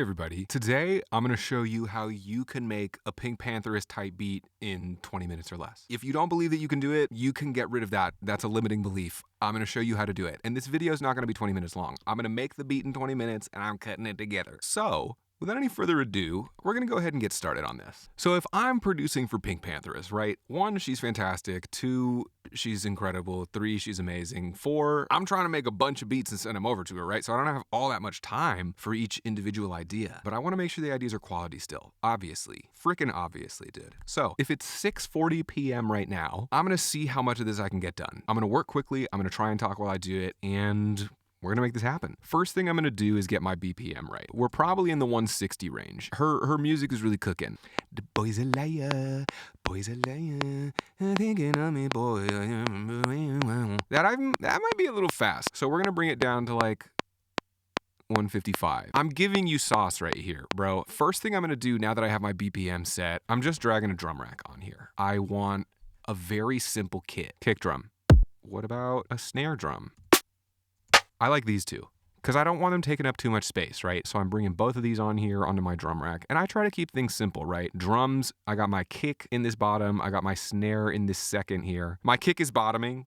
everybody. Today, I'm going to show you how you can make a Pinkpantheress type beat in 20 minutes or less. If you don't believe that you can do it, you can get rid of that. That's a limiting belief. I'm going to show you how to do it. And this video is not going to be 20 minutes long. I'm going to make the beat in 20 minutes and I'm cutting it together. So, without any further ado, we're going to go ahead and get started on this. So if I'm producing for Pinkpantheress, right? 1, she's fantastic. 2, she's incredible. 3, she's amazing. 4, I'm trying to make a bunch of beats and send them over to her, right? So I don't have all that much time for each individual idea, but I want to make sure the ideas are quality still. Obviously. Freaking obviously, dude. So if it's 6:40 p.m. right now, I'm going to see how much of this I can get done. I'm going to work quickly. I'm going to try and talk while I do it, and we're gonna make this happen. First thing I'm gonna do is get my BPM right. We're probably in the 160 range. Her music is really cooking. The boy's a liar, boy's a liar, thinking of me, boy. That might be a little fast. So we're gonna bring it down to like 155. I'm giving you sauce right here, bro. First thing I'm gonna do now that I have my BPM set, I'm just dragging a drum rack on here. I want a very simple kit. Kick drum. What about a snare drum? I like these two because I don't want them taking up too much space, right? So I'm bringing both of these on here onto my drum rack, and I try to keep things simple, right? Drums, I got my kick in this bottom. I got my snare in this second here. My kick is bottoming.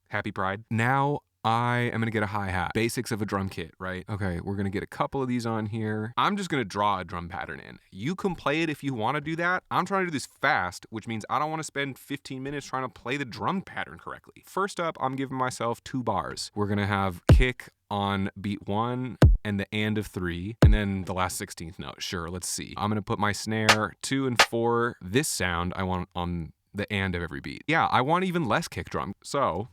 Happy Pride. Now I am gonna get a hi-hat. Basics of a drum kit, right? Okay, we're gonna get a couple of these on here. I'm just gonna draw a drum pattern in. You can play it if you wanna do that. I'm trying to do this fast, which means I don't wanna spend 15 minutes trying to play the drum pattern correctly. First up, I'm giving myself 2 bars. We're gonna have kick on beat 1 and the and of 3, and then the last 16th note. Sure, let's see. I'm gonna put my snare 2 and 4. This sound I want on the and of every beat. Yeah, I want even less kick drum. So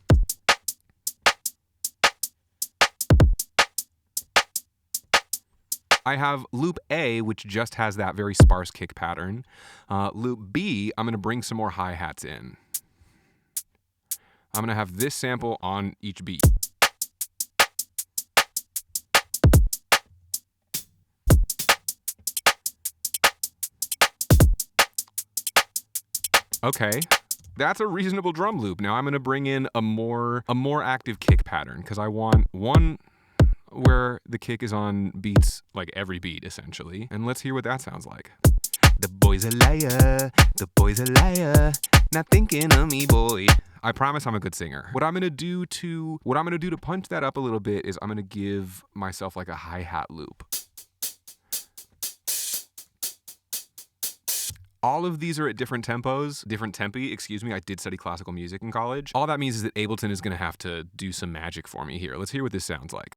I have loop A, which just has that very sparse kick pattern. Loop B, I'm gonna bring some more hi-hats in. I'm gonna have this sample on each beat. Okay, that's a reasonable drum loop. Now I'm gonna bring in a more active kick pattern because I want one where the kick is on beats, like every beat essentially. And let's hear what that sounds like. The boy's a liar, the boy's a liar, not thinking of me, boy. I promise I'm a good singer. What I'm gonna do to punch that up a little bit is I'm gonna give myself like a hi-hat loop. All of these are at different tempos, different tempi, excuse me. I did study classical music in college. All that means is that Ableton is gonna have to do some magic for me here. Let's hear what this sounds like.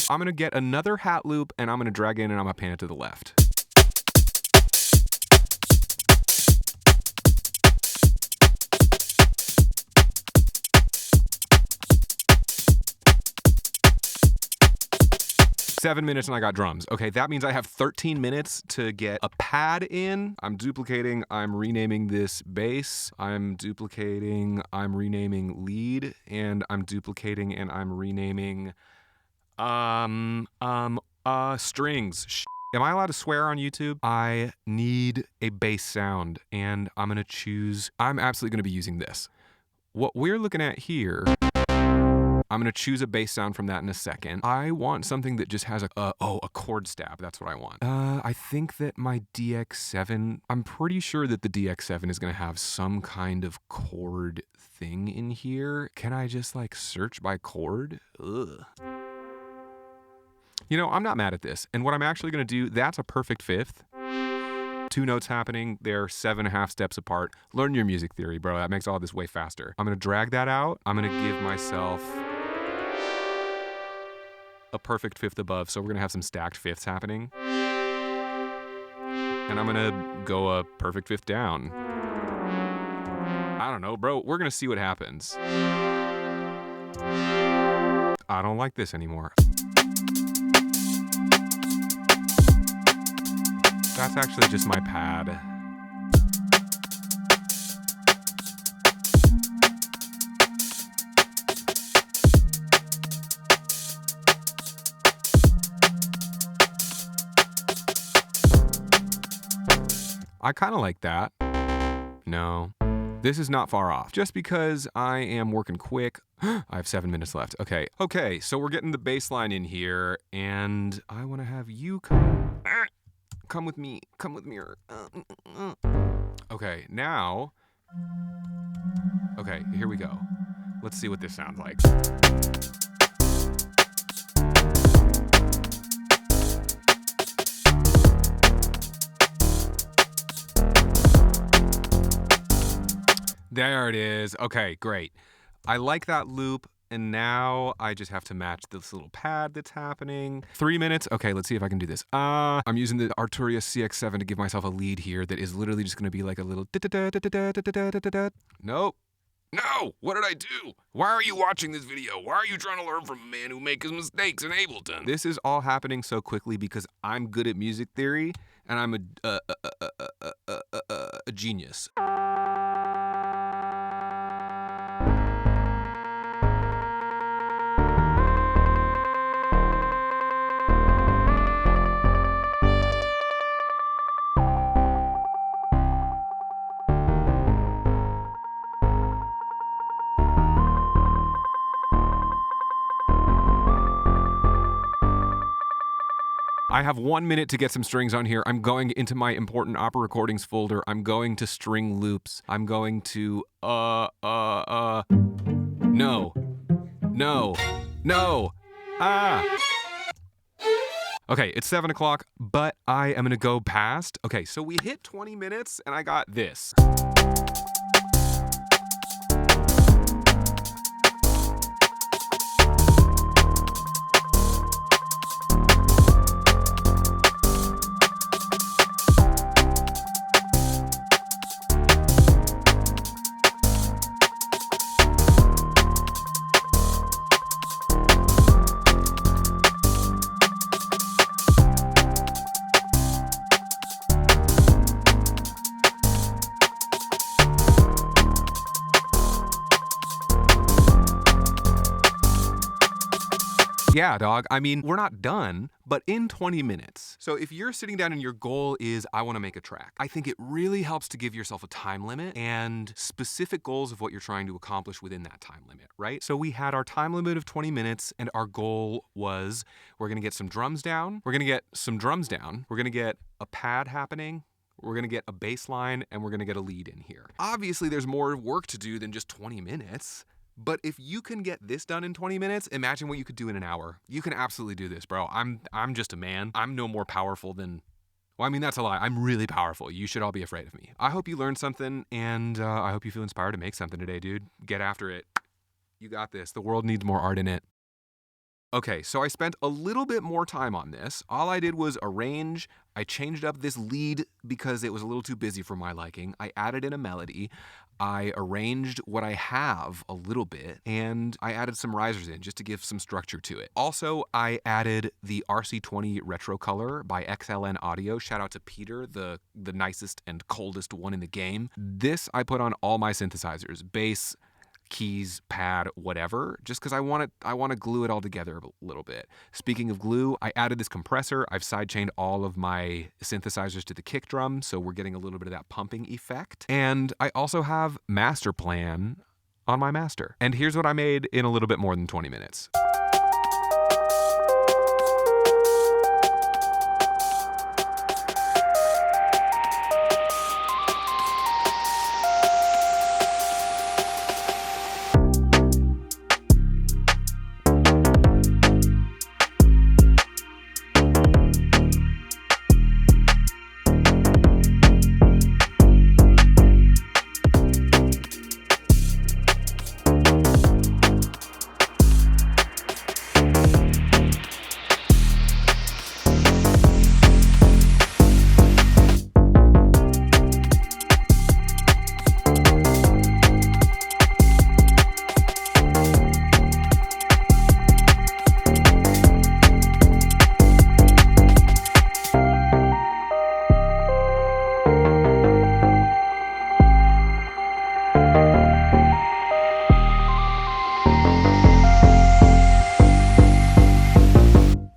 I'm gonna get another hat loop and I'm gonna drag in and I'm gonna pan it to the left. Seven minutes and I got drums. Okay, that means I have 13 minutes to get a pad in. I'm duplicating, I'm renaming this bass. I'm duplicating, I'm renaming lead, and I'm duplicating and I'm renaming strings. Am I allowed to swear on YouTube? I need a bass sound, and I'm absolutely gonna be using this. What we're looking at here, I'm gonna choose a bass sound from that in a second. I want something that just has a chord stab. That's what I want. I think that my DX7, I'm pretty sure that the DX7 is gonna have some kind of chord thing in here. Can I just like search by chord? Ugh. You know, I'm not mad at this. And what I'm actually gonna do, that's a perfect fifth. 2 notes happening, they're 7.5 steps apart. Learn your music theory, bro. That makes all this way faster. I'm gonna drag that out. I'm gonna give myself a perfect fifth above. So we're gonna have some stacked fifths happening. And I'm gonna go a perfect fifth down. I don't know, bro. We're gonna see what happens. I don't like this anymore. That's actually just my pad. I kind of like that. No. This is not far off. Just because I am working quick. I have 7 minutes left. Okay, so we're getting the bass line in here, and I want to have you come with me. Come with me. Okay, now. Okay, here we go. Let's see what this sounds like. There it is. Okay, great. I like that loop, and now I just have to match this little pad that's happening. 3 minutes. Okay, let's see if I can do this. I'm using the Arturia CX7 to give myself a lead here that is literally just going to be like a little. Nope. No! What did I do? Why are you watching this video? Why are you trying to learn from a man who makes mistakes in Ableton? This is all happening so quickly because I'm good at music theory, and I'm a genius. I have 1 minute to get some strings on here. I'm going into my important opera recordings folder. I'm going to string loops. I'm going to, no. Okay, it's 7 o'clock, but I am gonna go past. Okay, so we hit 20 minutes and I got this. Yeah, dog. I mean, we're not done, but in 20 minutes. So if you're sitting down and your goal is, I want to make a track, I think it really helps to give yourself a time limit and specific goals of what you're trying to accomplish within that time limit, right? So we had our time limit of 20 minutes and our goal was we're going to get some drums down. We're going to get some drums down. We're going to get a pad happening. We're going to get a bass line and we're going to get a lead in here. Obviously, there's more work to do than just 20 minutes. But if you can get this done in 20 minutes, imagine what you could do in an hour. You can absolutely do this, bro. I'm just a man. I'm no more powerful than, well, I mean, that's a lie. I'm really powerful. You should all be afraid of me. I hope you learned something, and I hope you feel inspired to make something today, dude. Get after it. You got this. The world needs more art in it. Okay, so I spent a little bit more time on this. All I did was arrange. I changed up this lead because it was a little too busy for my liking. I added in a melody. I arranged what I have a little bit, and I added some risers in just to give some structure to it. Also, I added the RC20 Retro Color by XLN Audio. Shout out to Peter, the nicest and coldest one in the game. This I put on all my synthesizers, bass, keys, pad, whatever, just because I want to glue it all together a little bit. Speaking of glue, I added this compressor. I've sidechained all of my synthesizers to the kick drum, so we're getting a little bit of that pumping effect. And I also have master plan on my master. And here's what I made in a little bit more than 20 minutes.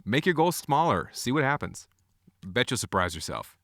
Make your goals smaller. See what happens. Bet you'll surprise yourself.